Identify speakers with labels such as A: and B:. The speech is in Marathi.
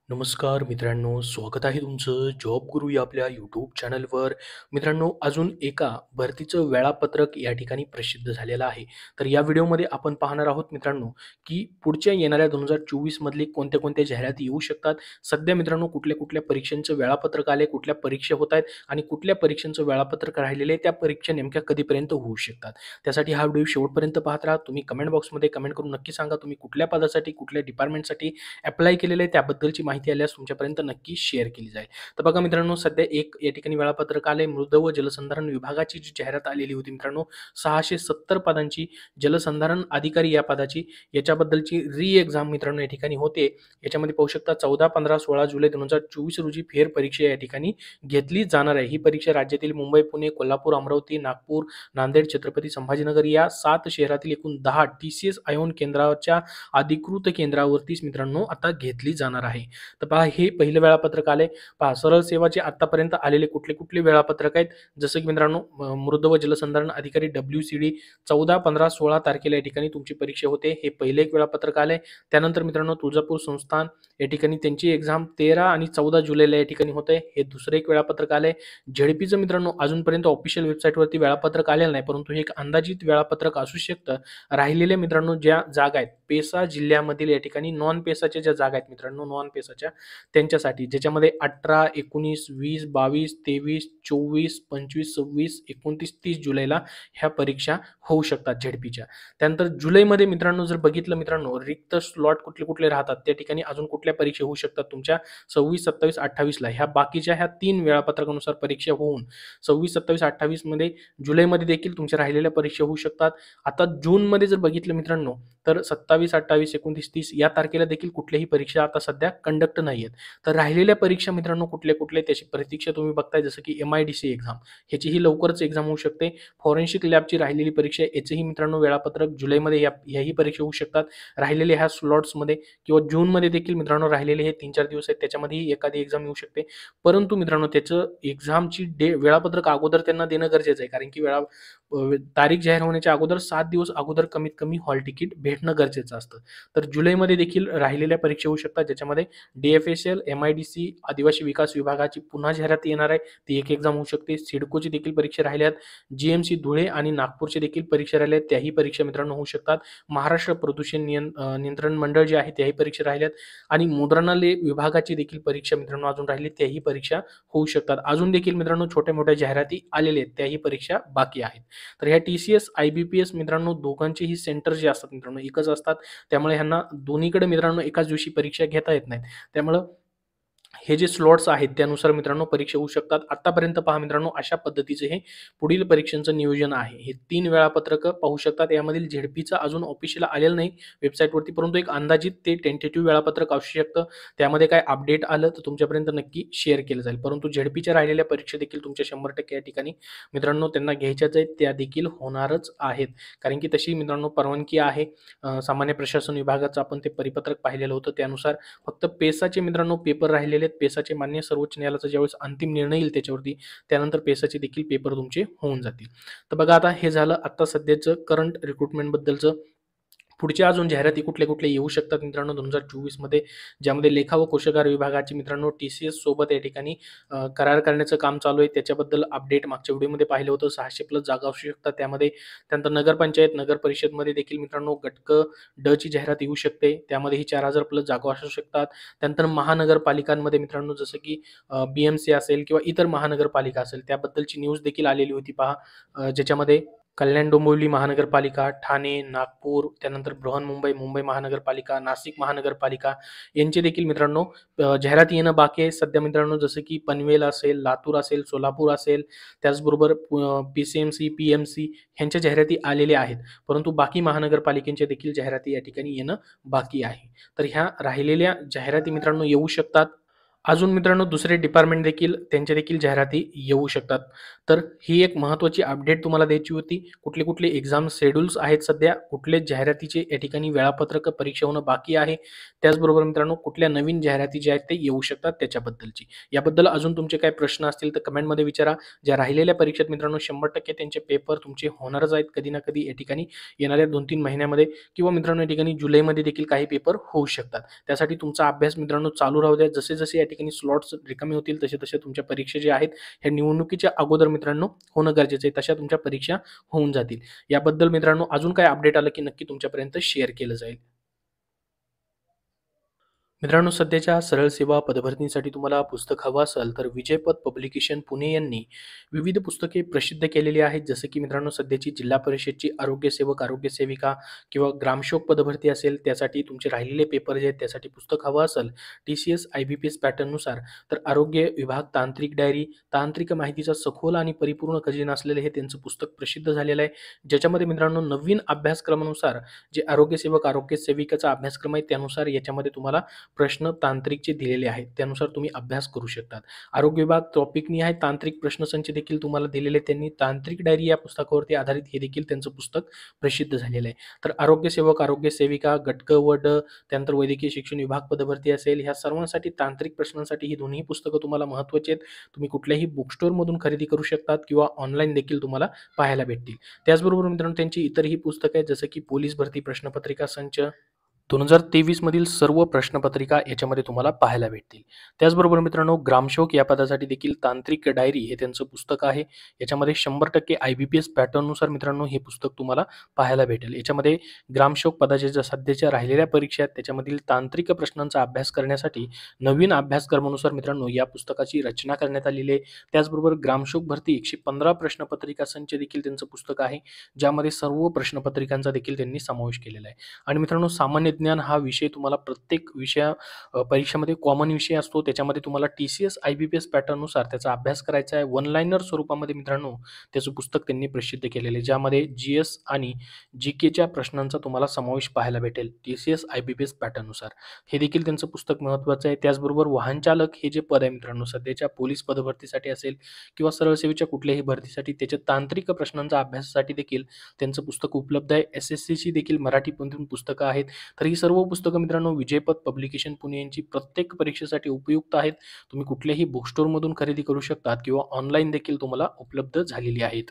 A: नमस्कार मित्रांनो, स्वागत आहे तुमचं जॉब गुरु या आपल्या यूट्यूब चॅनलवर. मित्रांनो, अजून एका भरतीचं वेळापत्रक या ठिकाणी प्रसिद्ध झालेलं आहे. तर या व्हिडिओमध्ये आपण पाहणार आहोत मित्रांनो, की पुढच्या येणाऱ्या 2024 मधली कोणत्या-कोणत्या जाहिराती येऊ शकतात. सध्या मित्रांनो कुठल्या-कुठल्या परीक्षांचं वेळापत्रक आले, कुठल्या परीक्षा होत आहेत आणि कुठल्या परीक्षांचं वेळापत्रक राहिलेलं आहे, त्या परीक्षा नेमक्या कधीपर्यंत होऊ शकतात. त्यासाठी हा व्हिडिओ शेवटपर्यंत पाहत राहा. तुम्ही कमेंट बॉक्समध्ये कमेंट करून नक्की सांगा, तुम्ही कुठल्या पदासाठी, कुठल्या डिपार्टमेंटसाठी अप्लाय केलेलं आहे त्याबद्दलची माहिती आल्यास तुमच्यापर्यंत नक्की शेअर केली जाईल. तर बघा मित्रांनो, सध्या एक या ठिकाणी वेळापत्रक आलंय. मृद व जलसंधारण विभागाची जी जाहिरात आलेली होती मित्रांनो, 670 पदांची जलसंधारण अधिकारी या पदाची याच्याबद्दलची एक्झाम मित्रांनो या ठिकाणी होते. याच्यामध्ये पाहू शकता 14, 15, 16 जुलै 2024 रोजी फेर परीक्षा या ठिकाणी घेतली जाणार आहे. ही परीक्षा राज्यातील मुंबई, पुणे, कोल्हापूर, अमरावती, नागपूर, नांदेड, छत्रपती संभाजीनगर या 7 शहरातील एकूण 10 TCS आयोन केंद्राच्या अधिकृत केंद्रावरतीच मित्रांनो आता घेतली जाणार आहे. तर पहा, हे पहिलं वेळापत्रक आलंय. पहा, सरळ सेवाचे आतापर्यंत आलेले कुठले वेळापत्रक आहेत, जसं की मित्रांनो मृद व जलसंधारण अधिकारी WCD 14, 15, 16 तारखेला या ठिकाणी तुमची परीक्षा होते. हे पहिले एक वेळापत्रक आलंय. त्यानंतर मित्रांनो तुळजापूर संस्थान या ठिकाणी त्यांची एक्झाम 13 आणि 14 जुलैला या ठिकाणी होते. हे दुसरं एक वेळापत्रक आलंय. झेडपीचं मित्रांनो अजूनपर्यंत ऑफिशियल वेबसाईटवरती वेळापत्रक आलेलं नाही, परंतु हे एक अंदाजित वेळापत्रक असू शकतं. राहिलेले मित्रांनो ज्या जागा आहेत पेसा जिल्ह्यामधील या ठिकाणी नॉन पेसाच्या ज्या जागा आहेत मित्रांनो, नॉन पेसाच्या त्यांच्यासाठी, ज्याच्यामध्ये 18, 19, 20, 22, 23, 24, 25, 26, 29, 30 जुलैला ह्या परीक्षा होऊ शकतात झेडपीच्या. त्यानंतर जुलैमध्ये मित्रांनो जर बघितलं मित्रांनो, रिक्त स्लॉट कुठले राहतात त्या ठिकाणी अजून कुठल्या परीक्षा होऊ शकतात तुमच्या 26, 27, 28 ला. ह्या बाकीच्या ह्या 3 वेळापत्रकानुसार परीक्षा होऊन 26, 27, 28 मध्ये जुलैमध्ये देखील तुमच्या राहिलेल्या परीक्षा होऊ शकतात. आता जूनमध्ये जर बघितलं मित्रांनो, तर 27, 28, 29, 30 या तारखेला देखील कुठल्याही परीक्षा आता सध्या कंडक्ट नाहीयेत. तर राहिलेल्या परीक्षा मित्रांनो कुठल्या त्याची प्रतीक्षा तुम्ही बघताय, जसं की MIDC एक्झाम, ह्याचीही लवकरच एक्झाम होऊ शकते. फॉरेन्सिक लॅबची राहिलेली परीक्षा याचंही मित्रांनो वेळापत्रक जुलैमध्ये ह्याही परीक्षा होऊ शकतात. राहिलेले ह्या स्लॉट्समध्ये किंवा जूनमध्ये देखील मित्रांनो राहिलेले हे 3-4 दिवस आहेत, त्याच्यामध्येही एखादी एक्झाम येऊ शकते. परंतु मित्रांनो त्याचं एक्झामची वेळापत्रक अगोदर त्यांना देणं गरजेचं आहे, कारण की तारीख जाहीर होण्याच्या अगोदर 7 दिवस अगोदर कमीत कमी हॉल तिकीट भेटणं गरजेचं असतं. तर जुलैमध्ये देखील राहिलेल्या परीक्षा होऊ शकतात, ज्याच्यामध्ये DFSL, MIDC, आदिवासी विकास विभागाची पुन्हा जाहिरात येणार आहे, ती एक एक्झाम होऊ शकते. सिडकोची देखील परीक्षा राहिल्यात. GMC धुळे आणि नागपूरची देखील परीक्षा राहिल्यात, त्याही परीक्षा मित्रांनो होऊ शकतात. महाराष्ट्र प्रदूषण नियंत्रण मंडळ जे आहे त्याही परीक्षा राहिल्यात आणि मुद्रणालय विभागाची देखील परीक्षा मित्रांनो अजून राहिली, त्याही परीक्षा होऊ शकतात. अजून देखील मित्रांनो छोट्या-मोठ्या जाहिराती आलेल्या आहेत, त्याही परीक्षा बाकी आहेत. तर ह्या TCS, IBPS मित्रांनो दोघांचेही सेंटर जे असतात मित्रांनो एकच असतात. त्यामुळे ह्यांना दोन्हीकडे मित्रांनो एकाच दिवशी परीक्षा घेता येत नाहीत. त्यामुळं हे जे स्लॉट्स आहेत त्यानुसार मित्रांनो परीक्षा होऊ शकतात. आतापर्यंत पहा मित्रांनो अशा पद्धतीचे हे पुढील परीक्षांचं नियोजन आहे. हे 3 वेळापत्रकं पाहू शकतात. यामधील झेडपीचं अजून ऑफिशियल आलेलं नाही वेबसाईटवरती, परंतु एक अंदाजित ते टेंटेटिव्ह वेळापत्रक असू शकतं. त्यामध्ये काय अपडेट आलं तर तुमच्यापर्यंत नक्की शेअर केलं जाईल. परंतु झेडपीच्या राहिलेल्या परीक्षा देखील तुमच्या 100% या ठिकाणी मित्रांनो त्यांना घ्यायच्याच आहेत, त्या देखील होणारच आहेत. कारण की तशी मित्रांनो परवानगी आहे. सामान्य प्रशासन विभागाचं आपण ते परिपत्रक पाहिलेलं होतं. त्यानुसार फक्त पेसाचे मित्रांनो पेपर राहिलेले आहेत. पेसाचे मान्य सर्वोच्च न्यायालयाचा ज्यावेळेस अंतिम निर्णय येईल त्याच्यावरती, त्यानंतर पेसाचे देखील पेपर तुमचे होऊन जातील. तर बघा, आता हे झालं आता सध्याचं करंट रिक्रुटमेंट बद्दलचं. पुढच्या अजून जाहिराती कुठल्या येऊ शकतात मित्रांनो 2024 मध्ये, ज्यामध्ये लेखा व कोशागार विभागाची मित्रांनो TCS सोबत या ठिकाणी करार करण्याचं काम चालू आहे. त्याच्याबद्दल अपडेट मागच्या व्हिडिओमध्ये पाहिलं होतं. 600+ जागा असू शकतात त्यामध्ये. त्यानंतर नगरपंचायत, नगर परिषदमध्ये देखील मित्रांनो गटक ड ची जाहिरात येऊ शकते. त्यामध्येही 4000+ जागा असू शकतात. त्यानंतर महानगरपालिकांमध्ये मित्रांनो जसं की BMC असेल किंवा इतर महानगरपालिका असेल त्याबद्दलची न्यूज देखील आलेली होती पहा, ज्याच्यामध्ये कल्याण डोंबिवली महानगरपालिका, ठाणे, नागपूर, त्यानंतर बृहन्मुंबई, मुंबई महानगरपालिका, नाशिक महानगरपालिका यांचे देखील मित्रांनो जाहिरात येणं बाकी आहे सध्या मित्रांनो, जसं की पनवेल असेल, लातूर असेल, सोलापूर असेल, त्याचबरोबर PCMC, PMC ह्यांच्या जाहिराती आलेल्या आहेत. परंतु बाकी महानगरपालिकेच्या देखील जाहिराती या ठिकाणी येणं बाकी आहे. तर ह्या राहिलेल्या जाहिराती मित्रांनो येऊ शकतात. अजून मित्रांनो दुसरे डिपार्टमेंट देखील त्यांच्या देखील जाहिराती येऊ शकतात. तर ही एक महत्त्वाची अपडेट तुम्हाला द्यायची होती. कुठले-कुठले एक्झाम शेड्यूल्स आहेत सध्या, कुठले जाहिरातीचे या ठिकाणी वेळापत्रक परीक्षा होणं बाकी आहे. त्याचबरोबर मित्रांनो कुठल्या नवीन जाहिराती ज्या आहेत ते येऊ शकतात त्याच्याबद्दलची. याबद्दल अजून तुमचे काही प्रश्न असतील तर कमेंटमध्ये विचारा. ज्या राहिलेल्या परीक्षेत मित्रांनो 100% त्यांचे पेपर तुमचे होणारच आहेत कधी ना कधी या ठिकाणी येणाऱ्या 2-3 महिन्यामध्ये किंवा मित्रांनो या ठिकाणी जुलैमध्ये देखील काही पेपर होऊ शकतात. त्यासाठी तुमचा अभ्यास मित्रांनो चालू राहू द्या. जसे-जसे या ठिकाणी स्लॉट्स रिकामे होतील तसे-तसे तुमच्या परीक्षा ज्या आहेत ह्या निवडणुकीच्या अगोदर मित्रांनो होणं गरजेचं आहे. तशा तुमच्या परीक्षा होऊन जातील. याबद्दल मित्रांनो अजून काही अपडेट आलं की नक्की तुमच्यापर्यंत शेअर केलं जाईल. मित्रांनो सध्याच्या सरळ सेवा पदभरतीसाठी तुम्हाला पुस्तक हवं असेल तर विजयपथ पब्लिकेशन पुणे यांनी विविध पुस्तके प्रसिद्ध केलेली आहेत. जसं की मित्रांनो सध्याची जिल्हा परिषदची आरोग्यसेवक, आरोग्यसेविका किंवा ग्रामसेवक पदभरती असेल त्यासाठी तुमचे राहिलेले पेपर जे आहेत त्यासाठी पुस्तक हवं असेल TCS IBPS पॅटर्ननुसार तर आरोग्य विभाग तांत्रिक डायरी, तांत्रिक माहितीचा सखोल आणि परिपूर्ण खजिना असलेले हे त्यांचं पुस्तक प्रसिद्ध झालेलं आहे. ज्याच्यामध्ये मित्रांनो नवीन अभ्यासक्रमानुसार जे आरोग्यसेवक, आरोग्यसेविकाचा अभ्यासक्रम आहे त्यानुसार याच्यामध्ये तुम्हाला प्रश्न तांत्रिकचे दिलेले आहेत. त्यानुसार तुम्ही अभ्यास करू शकतात. आरोग्य विभाग टॉपिकनिहाय तांत्रिक प्रश्नसंच देखील तुम्हाला दिलेले आहेत. त्यांनी तांत्रिक डायरी या पुस्तकावरती आधारित हे देखील त्यांचं पुस्तक प्रसिद्ध झालेलं आहे. तर आरोग्यसेवक, आरोग्यसेविका, गट क व ड त्यानंतर वैद्यकीय शिक्षण विभाग पदभरती असेल, ह्या सर्वांसाठी तांत्रिक प्रश्नांसाठी ही दोन्ही पुस्तकं तुम्हाला महत्त्वाची आहेत. तुम्ही कुठल्याही बुक स्टोअरमधून खरेदी करू शकतात किंवा ऑनलाईन देखील तुम्हाला पाहायला भेटतील. त्याचबरोबर मित्रांनो त्यांची इतरही पुस्तकं आहेत जसं की पोलीस भरती प्रश्नपत्रिका संच 2023 मधील सर्व प्रश्नपत्रिका याच्यामध्ये तुम्हाला पाहायला भेटतील. त्याचबरोबर मित्रांनो ग्रामसेवक या पदासाठी देखील तांत्रिक डायरी हे त्यांचं पुस्तक आहे. याच्यामध्ये 100% IBPS पॅटर्ननुसार मित्रांनो हे पुस्तक तुम्हाला पाहायला भेटेल. याच्यामध्ये ग्रामसेवक पदाच्या ज्या सध्याच्या राहिलेल्या परीक्षा आहेत त्याच्यामधील तांत्रिक प्रश्नांचा अभ्यास करण्यासाठी नवीन अभ्यासक्रमानुसार मित्रांनो या पुस्तकाची रचना करण्यात आलेली आहे. त्याचबरोबर ग्रामसेवक भरती 115 प्रश्नपत्रिका संच देखील त्यांचं पुस्तक आहे. ज्यामध्ये सर्व प्रश्नपत्रिकांचा देखील त्यांनी समावेश केलेला आहे. आणि मित्रांनो सामान्य ज्ञान हा विषय तुम्हाला प्रत्येक परीक्षेमध्ये कॉमन विषय असतो. त्याच्यामध्ये तुम्हाला TCS IBPS पॅटर्ननुसार त्याचा अभ्यास करायचा आहे. वन लाइनर स्वरूपामध्ये मित्रांनो त्याचं पुस्तक त्यांनी प्रसिद्ध केलेलं आहे. ज्यामध्ये GS आणि GKच्या प्रश्नांचा तुम्हाला समावेश पाहायला भेटेल TCS IBPS पॅटर्ननुसार. हे देखील त्यांचं पुस्तक महत्त्वाचं आहे. त्याचबरोबर वाहन चालक हे जे पद आहे मित्रांनो सध्याच्या पोलीस पदभरतीसाठी असेल किंवा सरळ सेवेच्या कुठल्याही भरतीसाठी त्याच्या तांत्रिक प्रश्नांचा अभ्यासासाठी देखील त्यांचं पुस्तक उपलब्ध आहे. SSCची देखील मराठीमधून पुस्तकं आहेत. तर ही सर्व पुस्तकं मित्रांनो विजयपथ पब्लिकेशन पुणे यांची प्रत्येक परीक्षेसाठी उपयुक्त आहेत. तुम्ही कुठल्याही बुक स्टोअरमधून खरेदी करू शकतात किंवा ऑनलाईन देखील तुम्हाला उपलब्ध झालेली आहेत.